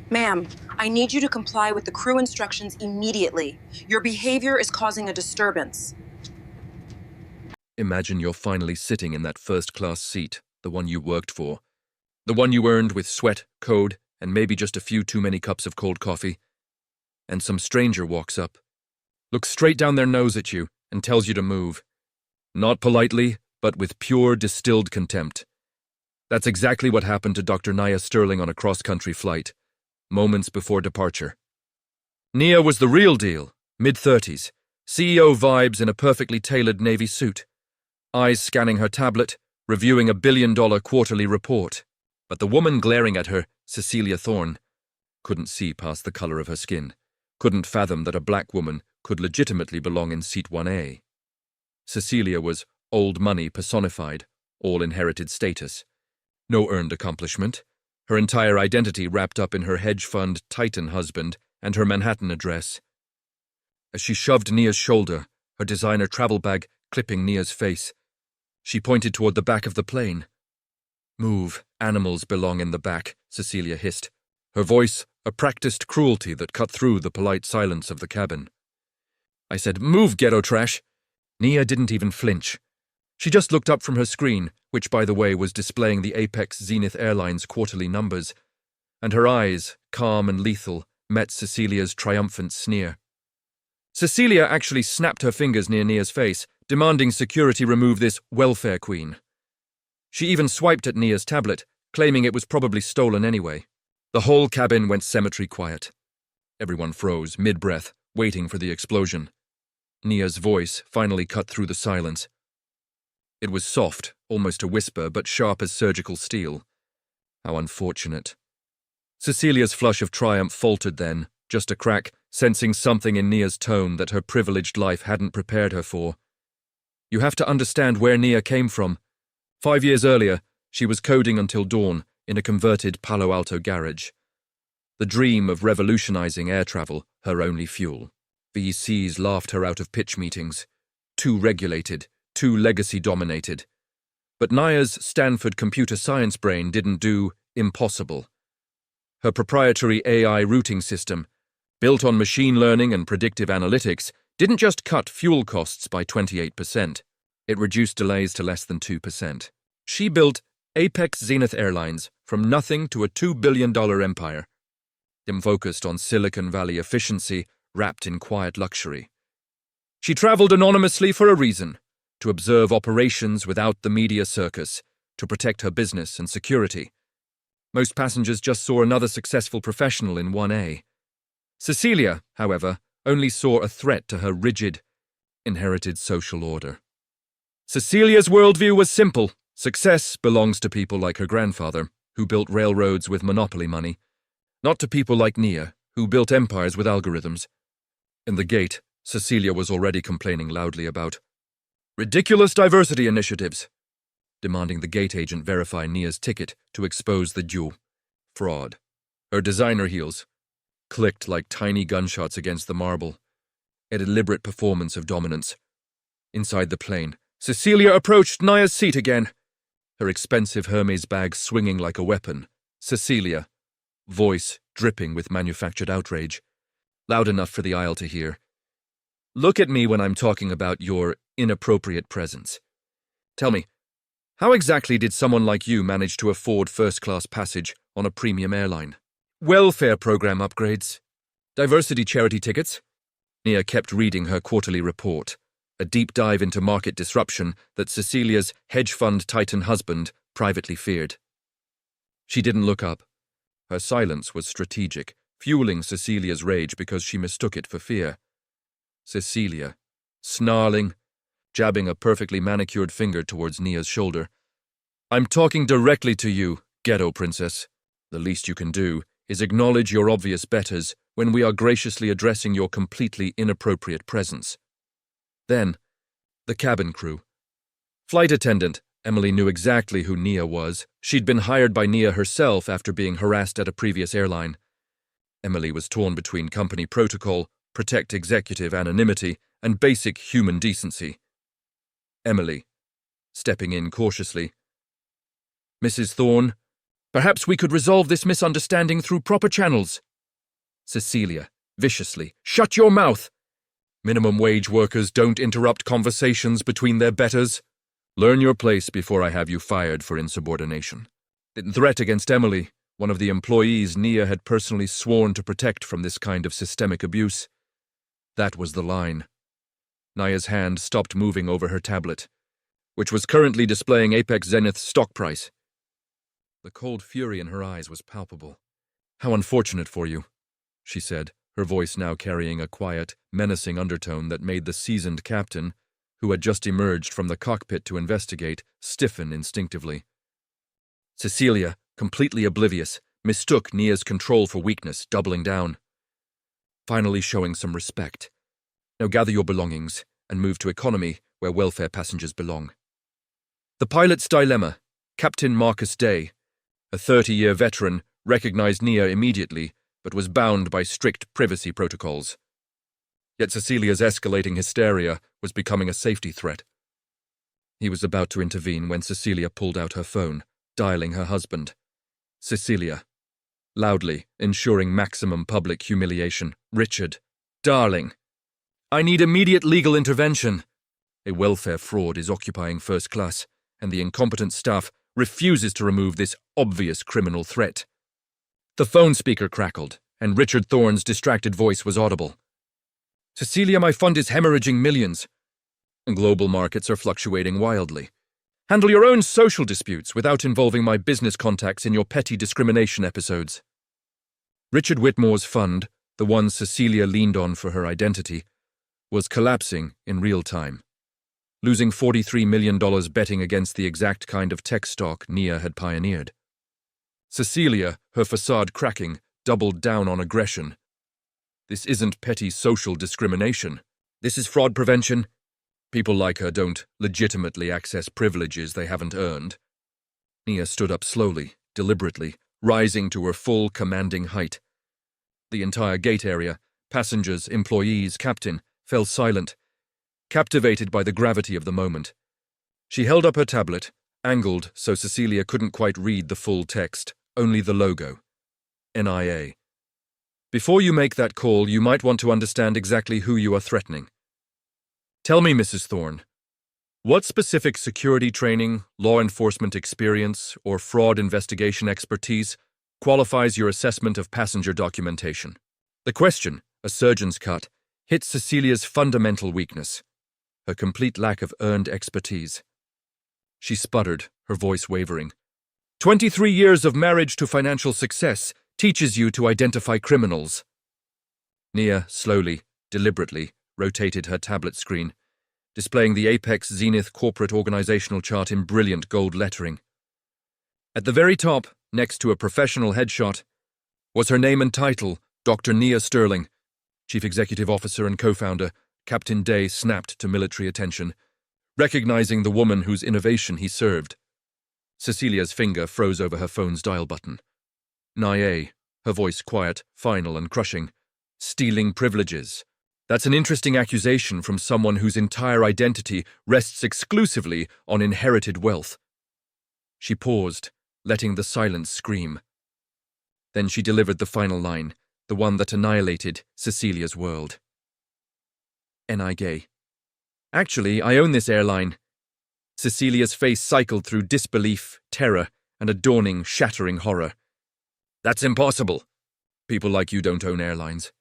Ma'am, I need you to comply with the crew instructions immediately. Your behavior is causing a disturbance. Imagine you're finally sitting in that first-class seat, the one you worked for. The one you earned with sweat, code, and maybe just a few too many cups of cold coffee. And some stranger walks up, looks straight down their nose at you, and tells you to move. Not politely, but with pure distilled contempt. That's exactly what happened to Dr. Nia Sterling on a cross-country flight, moments before departure. Nia was the real deal, mid-30s, CEO vibes in a perfectly tailored navy suit. Eyes scanning her tablet, reviewing a billion-dollar quarterly report. But the woman glaring at her, Cecilia Thorne, couldn't see past the color of her skin, couldn't fathom that a black woman could legitimately belong in Seat 1A. Cecilia was old money personified, all-inherited status. No earned accomplishment, her entire identity wrapped up in her hedge fund Titan husband and her Manhattan address. As she shoved Nia's shoulder, her designer travel bag clipping Nia's face, she pointed toward the back of the plane. "Move, animals belong in the back," Cecilia hissed, her voice a practiced cruelty that cut through the polite silence of the cabin. "I said, move, ghetto trash." Nia didn't even flinch. She just looked up from her screen, which, by the way, was displaying the Apex Zenith Airlines quarterly numbers, and her eyes, calm and lethal, met Cecilia's triumphant sneer. Cecilia actually snapped her fingers near Nia's face, demanding security remove this welfare queen. She even swiped at Nia's tablet, claiming it was probably stolen anyway. The whole cabin went cemetery quiet. Everyone froze, mid-breath, waiting for the explosion. Nia's voice finally cut through the silence. It was soft, almost a whisper, but sharp as surgical steel. How unfortunate. Cecilia's flush of triumph faltered then, just a crack, sensing something in Nia's tone that her privileged life hadn't prepared her for. You have to understand where Nia came from. 5 years earlier, she was coding until dawn in a converted Palo Alto garage. The dream of revolutionizing air travel, her only fuel. VCs laughed her out of pitch meetings. Too regulated, too legacy-dominated. But Nia's Stanford computer science brain didn't do impossible. Her proprietary AI routing system, built on machine learning and predictive analytics, didn't just cut fuel costs by 28%. It reduced delays to less than 2%. She built Apex Zenith Airlines from nothing to a $2 billion empire. Them focused on Silicon Valley efficiency, wrapped in quiet luxury. She traveled anonymously for a reason, to observe operations without the media circus, to protect her business and security. Most passengers just saw another successful professional in 1A. Cecilia, however, only saw a threat to her rigid, inherited social order. Cecilia's worldview was simple. Success belongs to people like her grandfather, who built railroads with monopoly money, not to people like Nia, who built empires with algorithms. In the gate, Cecilia was already complaining loudly about ridiculous diversity initiatives, demanding the gate agent verify Nia's ticket to expose the due fraud. Her designer heels clicked like tiny gunshots against the marble, a deliberate performance of dominance. Inside the plane, Cecilia approached Nia's seat again, her expensive Hermes bag swinging like a weapon. Cecilia, voice dripping with manufactured outrage, loud enough for the aisle to hear. "Look at me when I'm talking about your inappropriate presence. Tell me, how exactly did someone like you manage to afford first-class passage on a premium airline? Welfare program upgrades? Diversity charity tickets?" Nia kept reading her quarterly report, a deep dive into market disruption that Cecilia's hedge fund Titan husband privately feared. She didn't look up. Her silence was strategic, fueling Cecilia's rage because she mistook it for fear. Cecilia, snarling, jabbing a perfectly manicured finger towards Nia's shoulder. "I'm talking directly to you, ghetto princess. The least you can do is acknowledge your obvious betters when we are graciously addressing your completely inappropriate presence." Then, the cabin crew. Flight attendant, Emily knew exactly who Nia was. She'd been hired by Nia herself after being harassed at a previous airline. Emily was torn between company protocol, protect executive anonymity, and basic human decency. Emily, stepping in cautiously. "Mrs. Thorne, Perhaps we could resolve this misunderstanding through proper channels. Cecilia, viciously, shut your mouth! Minimum wage workers don't interrupt conversations between their betters. Learn your place before I have you fired for insubordination. The threat against Emily, one of the employees Nia had personally sworn to protect from this kind of systemic abuse. That was the line. Nia's hand stopped moving over her tablet, which was currently displaying Apex Zenith's stock price. The cold fury in her eyes was palpable. "How unfortunate for you," she said, her voice now carrying a quiet, menacing undertone that made the seasoned captain, who had just emerged from the cockpit to investigate, stiffen instinctively. Cecilia, completely oblivious, mistook Nia's control for weakness, doubling down. Finally showing some respect. "Now gather your belongings and move to economy, where welfare passengers belong." The pilot's dilemma. Captain Marcus Day, a 30-year veteran, recognized Nia immediately, but was bound by strict privacy protocols. Yet Cecilia's escalating hysteria was becoming a safety threat. He was about to intervene when Cecilia pulled out her phone, dialing her husband. Cecilia. Loudly, ensuring maximum public humiliation. "Richard. Darling. I need immediate legal intervention. A welfare fraud is occupying first class, and the incompetent staff refuses to remove this obvious criminal threat." The phone speaker crackled, and Richard Thorne's distracted voice was audible. "Cecilia, my fund is hemorrhaging millions. Global markets are fluctuating wildly. Handle your own social disputes without involving my business contacts in your petty discrimination episodes." Richard Whitmore's fund, the one Cecilia leaned on for her identity, was collapsing in real time, losing $43 million betting against the exact kind of tech stock Nia had pioneered. Cecilia, her facade cracking, doubled down on aggression. "This isn't petty social discrimination. This is fraud prevention. People like her don't legitimately access privileges they haven't earned." Nia stood up slowly, deliberately, rising to her full commanding height. The entire gate area, passengers, employees, captain, fell silent, captivated by the gravity of the moment. She held up her tablet, angled so Cecilia couldn't quite read the full text, only the logo. NIA. "Before you make that call, you might want to understand exactly who you are threatening. Tell me, Mrs. Thorne, what specific security training, law enforcement experience, or fraud investigation expertise qualifies your assessment of passenger documentation?" The question, a surgeon's cut, hit Cecilia's fundamental weakness, her complete lack of earned expertise. She sputtered, her voice wavering. 23 years of marriage to financial success teaches you to identify criminals." Nia, slowly, deliberately, rotated her tablet screen, displaying the Apex Zenith corporate organizational chart in brilliant gold lettering. At the very top, next to a professional headshot, was her name and title, Dr. Nia Sterling, Chief Executive Officer and co-founder. Captain Day snapped to military attention, recognizing the woman whose innovation he served. Cecilia's finger froze over her phone's dial button. "Nia," her voice quiet, final and crushing. "Stealing privileges. That's an interesting accusation from someone whose entire identity rests exclusively on inherited wealth." She paused, letting the silence scream. Then she delivered the final line, the one that annihilated Cecilia's world. "N.I. Actually, I own this airline." Cecilia's face cycled through disbelief, terror, and a dawning, shattering horror. "That's impossible. People like you don't own airlines."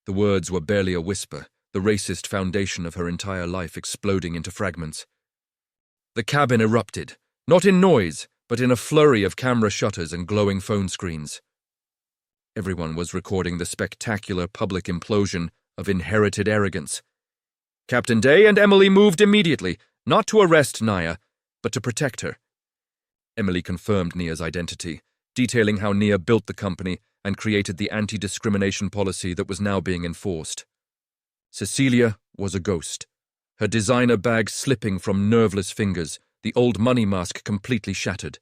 The words were barely a whisper, the racist foundation of her entire life exploding into fragments. The cabin erupted, not in noise, but in a flurry of camera shutters and glowing phone screens. Everyone was recording the spectacular public implosion of inherited arrogance. Captain Day and Emily moved immediately, not to arrest Nia, but to protect her. Emily confirmed Nia's identity, detailing how Nia built the company and created the anti-discrimination policy that was now being enforced. Cecilia was a ghost, her designer bag slipping from nerveless fingers, the old money mask completely shattered.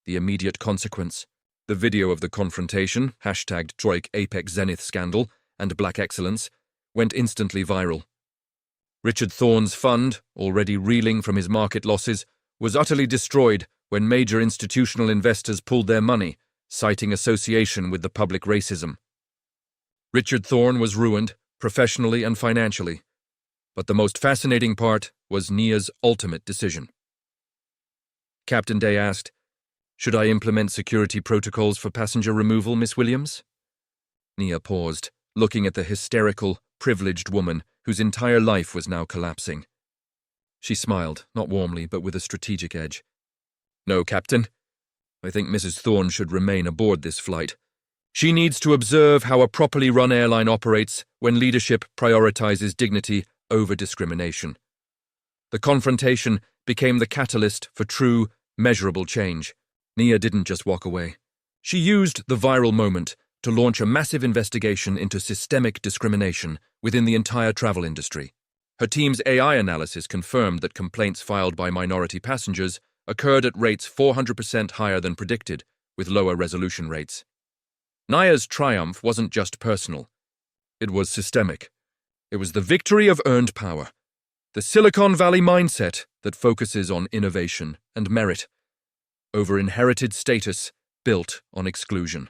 The immediate consequence: the video of the confrontation, hashtag Troik Apex Zenith scandal, and Black Excellence, went instantly viral. Richard Thorne's fund, already reeling from his market losses, was utterly destroyed when major institutional investors pulled their money, citing association with the public racism. Richard Thorne was ruined, professionally and financially. But the most fascinating part was Nia's ultimate decision. Captain Day asked, "Should I implement security protocols for passenger removal, Miss Williams?" Nia paused, looking at the hysterical, privileged woman whose entire life was now collapsing. She smiled, not warmly, but with a strategic edge. "No, Captain. I think Mrs. Thorne should remain aboard this flight. She needs to observe how a properly run airline operates when leadership prioritizes dignity over discrimination." The confrontation became the catalyst for true, measurable change. Nia didn't just walk away. She used the viral moment to launch a massive investigation into systemic discrimination within the entire travel industry. Her team's AI analysis confirmed that complaints filed by minority passengers occurred at rates 400% higher than predicted, with lower resolution rates. Nia's triumph wasn't just personal. It was systemic. It was the victory of earned power, the Silicon Valley mindset that focuses on innovation and merit over inherited status built on exclusion.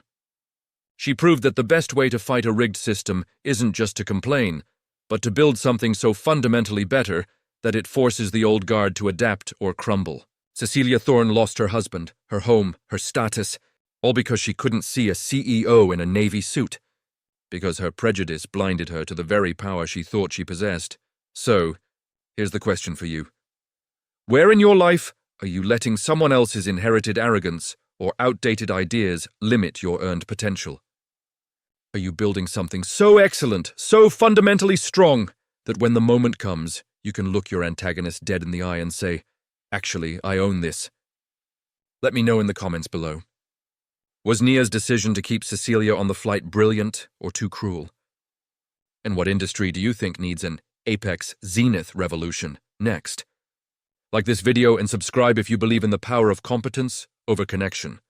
She proved that the best way to fight a rigged system isn't just to complain, but to build something so fundamentally better that it forces the old guard to adapt or crumble. Cecilia Thorne lost her husband, her home, her status, all because she couldn't see a CEO in a navy suit, because her prejudice blinded her to the very power she thought she possessed. So, here's the question for you. Where in your life are you letting someone else's inherited arrogance or outdated ideas limit your earned potential? Are you building something so excellent, so fundamentally strong, that when the moment comes, you can look your antagonist dead in the eye and say, "Actually, I own this"? Let me know in the comments below. Was Nia's decision to keep Cecilia on the flight brilliant or too cruel? And what industry do you think needs an apex zenith revolution next? Like this video and subscribe if you believe in the power of competence over connection.